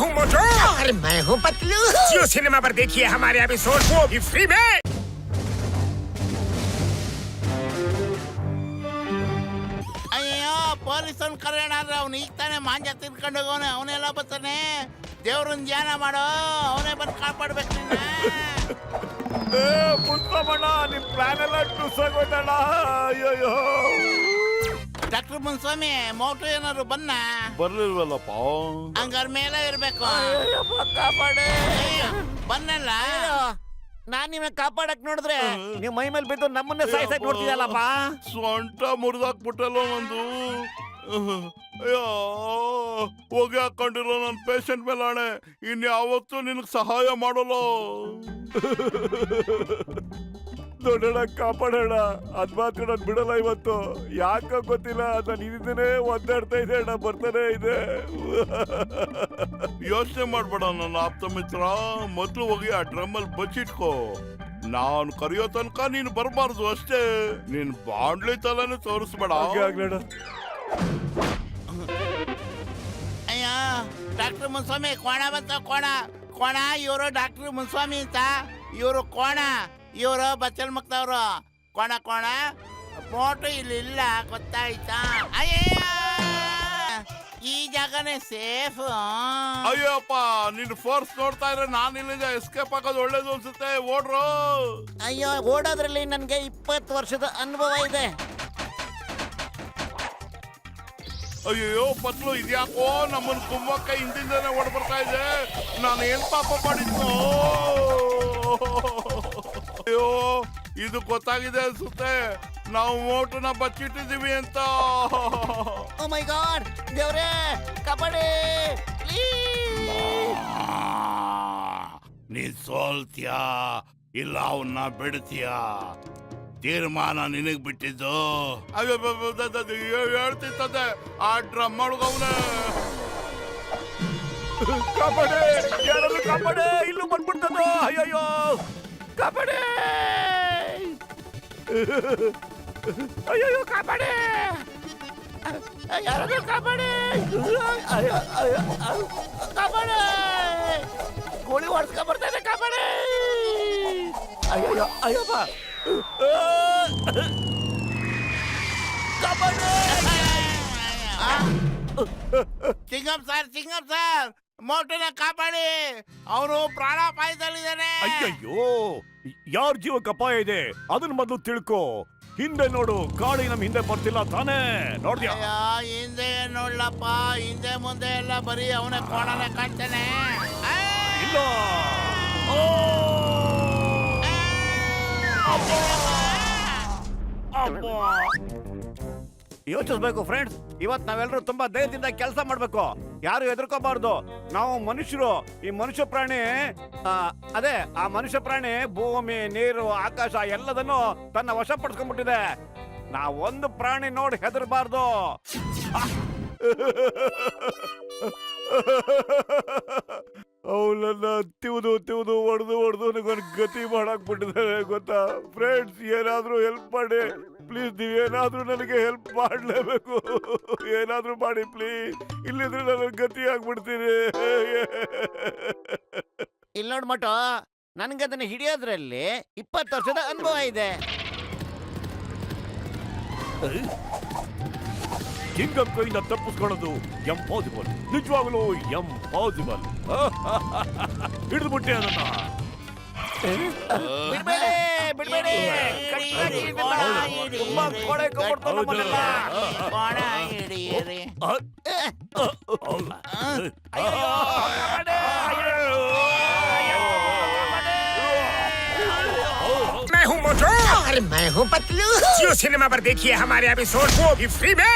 हूँ मोटू और मैं हूँ पतलू। जियो सिनेमा पर देखिए हमारे एपिसोड, वो भी फ्री में। ಅಯ್ಯೋ ಪೊಲೀಸನ್ ಕರೆಯೋಣ ಅಂದ್ರೆ ಅವ್ನು ಈಗ ತಾನೇ ಮಾಂಜ ತಿನ್ಕೊಂಡು ಹೋಗೋನೆ, ಅವನೆಲ್ಲ ಬರ್ತಾನೆ. ದೇವ್ರನ್ ಧ್ಯಾನ ಮಾಡೋ, ಅವನೇ ಬಂದು ಕಾಪಾಡ್ಬೇಕು ನಿನ್ನ. ಮುನ್ಸಮಣ್ಣ, ನಿಮ್ ಪ್ಲಾನ್ ಎಲ್ಲ ಟುಸ್ ಆಗೋಯ್ತಣ್ಣ. ಅಯ್ಯೋ ಡಾಕ್ಟರ್ ಮುನ್ಸ್ವಾಮಿ, ಮೋಟು ಏನಾದ್ರು ಬನ್ನ ಬರ್ಲಿಲ್ವಲ್ಲಪ್ಪ. ಹಂಗಾರ ಮೇಲೆ ಇರ್ಬೇಕು. ಕಾಪಾಡೆ. ಬನ್ನಲ್ಲ. ನಾನ್ ನಿಮ್ನ ಕಾಪಾಡಕ್ ನೋಡಿದ್ರೆ ನೀವ್ ಮೈ ಮೇಲೆ ಬಿದ್ದು ನಮ್ಮನ್ನೇ ಸಾಯ್ಸಕ್ ನೋಡ್ತಿದಲ್ಲಪ್ಪ. ಸೊಂಟ ಮುರಿದಾಕ್ಬಿಟ್ಟಲ್ಲ ನಂದು. ಅಯ್ಯೋ, ಹೋಗಿ ಹಾಕೊಂಡಿರೋ ನನ್ನ ಪೇಷಂಟ್ ಮೇಲೆ ಆಣೆ, ಇನ್ಯಾವತ್ತೂ ನಿನಗೆ ಸಹಾಯ ಮಾಡಲ್ಲ. ದೊಡ್ಡಣ್ಣ ಕಾಪಾಡೋಣ, ಅದ್ ಮಾತ್ರ ನಾನು ಬಿಡಲ್ಲ ಇವತ್ತು. ಯಾಕ ಗೊತ್ತಿಲ್ಲ, ನಾನು ಇದನ್ನೇ ಒದ್ದಾಡ್ತಾ ಇದೆ ಅಣ್ಣ, ಬರ್ತಾನೆ ಇದೆ. ಯೋಚನೆ ಮಾಡ್ಬೇಡ ನನ್ನ ಆಪ್ತ ಮಿತ್ರ, ಮೊದ್ಲು ಹೋಗಿ ಆ ಡ್ರಮ್ಮಲ್ಲಿ ಬಚ್ಚಿಟ್ಕೋ. ನಾನು ಕರೆಯೋ ತನಕ ನೀನು ಬರಬಾರ್ದು ಅಷ್ಟೇ. ನೀನ್ ಬಾಂಡ್ಲಿ ತಲನು ತೋರಿಸ್ಬೇಡ. ಅಯ್ಯೋ ಡಾಕ್ಟರ್ ಮುನ್ಸ್ವಾಮಿ, ಕೋಣ ಬಂತ ಕೋಣ. ಕೋಣ ಇವರು ಡಾಕ್ಟರ್ ಮುನ್ಸ್ವಾಮಿ ಅಂತ, ಇವರು ಕೋಣ, ಇವರು ಬಚ್ಚಲ್ ಮಕ್ತವ್ರು. ಕೋಣ ಕೋಣ ಮೋಟು ಇಲ್ಲಿ ಇಲ್ಲ, ಗೊತ್ತಾಯ್ತಾ? ಅಯ್ಯಯ್ಯ, ಈ ಜಾಗನೇ ಸೇಫ್. ಅಯ್ಯಪ್ಪ, ನಿನ್ ಫೋರ್ಸ್ ನೋಡ್ತಾ ಇದ್ರೆ ನಾನು ಇಲ್ಲಿಂದ ಎಸ್ಕೇಪ್ ಆಗೋದು ಒಳ್ಳೇದು ಅನ್ಸುತ್ತೆ. ಓಡ್ರು. ಅಯ್ಯೋ, ಓಡೋದ್ರಲ್ಲಿ ನನ್ಗೆ 20 ವರ್ಷದ ಅನುಭವ ಇದೆ. ಅಯ್ಯೋ ಪತ್ಲು, ಇದ್ಯಾಕೋ ನಮ್ಮನ್ ಕುಮ್ಮಕ್ಕ ಹಿಂದಿಂದನೇ ಓಡ್ ಬರ್ತಾ ಇದೆ. ನಾನು ಏನ್ ಪಾಪ ಮಾಡಿದ್ನು? ಅಯ್ಯೋ, ಇದು ಗೊತ್ತಾಗಿದೆ ಅನ್ಸುತ್ತೆ, ನಾವು ಮೋಟುನ ಬಚ್ಚಿಟ್ಟಿದೀವಿ ಅಂತ. ಓ ಮೈ ಗಾಡ್, ದೇವ್ರೇ ಕಾಪಾಡಿ. ನೀನ್ ಸೋಲ್ತೀಯಾ ಇಲ್ಲ ಅವನ್ನ ಬಿಡ್ತೀಯಾ? ತೀರ್ಮಾನ ನಿನಗ್ ಬಿಟ್ಟಿದ್ದು. ಹೇಳ್ತಿರ್ತದೆ ಆ ಡ್ರಮ್ ಒಳಗವ್ನೆ. ಕಾಪಾಡೆ, ಯಾರಾದ್ರೂ ಕಾಪಾಡೆ, ಇಲ್ಲೂ ಬಂದ್ಬಿಡ್ತದ. ಅಯ್ಯಯ್ಯೋ, ಕಾಪಾಡೆ, ಅಯ್ಯಯ್ಯೋ ಕಾಪಾಡೆ, ಯಾರಾದ್ರೂ ಕಾಪಾಡಿ, ಕಾಪಾಡಿ. ಗೋಳಿ ಹೊಡ್ಸ್ಕೊಂಡ್ ಬರ್ತಾ ಇದೆ, ಕಾಪಾಡಿ. ಅಯ್ಯಯ್ಯೋ, ಅಯ್ಯಪ್ಪ, ಕಾಪಾಡೆ. ಚಿಂಗಂ ಸರ್, ಮೋಟುನ ಕಾಪಾಡಿ, ಅವನು ಪ್ರಾಣಾಪಾಯದಲ್ಲಿದ್ದಾನೆ. ಅಯ್ಯಯ್ಯೋ, ಯಾರ ಜೀವಕ್ಕೆ ಅಪಾಯ ಇದೆ ಅದನ್ನ ಮೊದಲು ತಿಳ್ಕೊ. ಹಿಂದೆ ನೋಡು, ಗಾಡಿ ನಮ್ ಹಿಂದೆ ಬರ್ತಿಲ್ಲ ತಾನೇ? ನೋಡ್ದ್ಯಾ? ಅಯ್ಯೋ, ಹಿಂದೆ ನೋಡ್ಲಪ್ಪ, ಹಿಂದೆ ಮುಂದೆ ಎಲ್ಲ ಬರೀ ಅವನ ಕೋಣನೆ ಕಾಣ್ತಾನೆ. ಇಲ್ಲ. ಯೋಚಿಸ್ಬೇಕು ಫ್ರೆಂಡ್ಸ್, ಇವತ್ ನಾವೆಲ್ಲರೂ ತುಂಬಾ ಧೈರ್ಯದಿಂದ ಕೆಲಸ ಮಾಡ್ಬೇಕು. ಯಾರು ಹೆದರ್ಕೋಬಾರ್ದು. ನಾವು ಮನುಷ್ಯರು, ಈ ಮನುಷ್ಯ ಪ್ರಾಣಿ ಅದೇ ಆ ಮನುಷ್ಯ ಪ್ರಾಣಿ ಭೂಮಿ, ನೀರು, ಆಕಾಶ ಎಲ್ಲದನ್ನು ತನ್ನ ವಶಪಡಿಸ್ಕೊಂಡ್ಬಿಟ್ಟಿದೆ. ನಾವೊಂದು ಪ್ರಾಣಿ ನೋಡಿ ಹೆದರ್ಬಾರ್ದು. ಅವಳನ್ನ ತಿವ್ದು ಹೊಡೆದು ನನಗೊಂದು ಗತಿ ಮಾಡಾಕ್ಬಿಟ್ಟಿದ್ದಾರೆ ಗೊತ್ತಾ? ಫ್ರೆಂಡ್ಸ್, ಏನಾದ್ರೂ ಹೆಲ್ಪ್ ಮಾಡಿ ಪ್ಲೀಸ್. ನೀವೇನಾದ್ರೂ ನನಗೆ ಹೆಲ್ಪ್ ಮಾಡ್ಲೇಬೇಕು. ಏನಾದ್ರೂ ಮಾಡಿ ಪ್ಲೀಸ್, ಇಲ್ಲಿದ್ರೆ ನನ್ನ ಗತಿ ಆಗ್ಬಿಡ್ತೀನಿ. ಇಲ್ಲಿ ನೋಡ್ ಮಟು, ನನ್ಗೆ ಅದನ್ನ ಹಿಡಿಯೋದ್ರಲ್ಲಿ 20 ವರ್ಷದ ಅನುಭವ ಇದೆ. ಚಿಂಗಂ ಕೈಯಿಂದ ತಪ್ಪಿಸ್ಕೊಳ್ಳೋದು ಎಂಪಾಸಿಬಲ್, ನಿಜವಾಗ್ಲೂ ಎಂಪಾಸಿಬಲ್. ಹಿಡಿದ್ಬಿಟ್ಟೆ ಅದನ್ನ. ಬಿಡ್ಬೇಡಿ. ತುಂಬಾ ಕೊಳೆ ಕೊಡ್ತಾನೆ ನಮ್ಮನ್ನೆಲ್ಲ. ಕೋಣ ಹಿಡಿಯಿರಿ. मैं हूँ मोटू और मैं हूँ पतलू। जियो सिनेमा पर देखिए हमारे एपिसोड, वो भी फ्री में।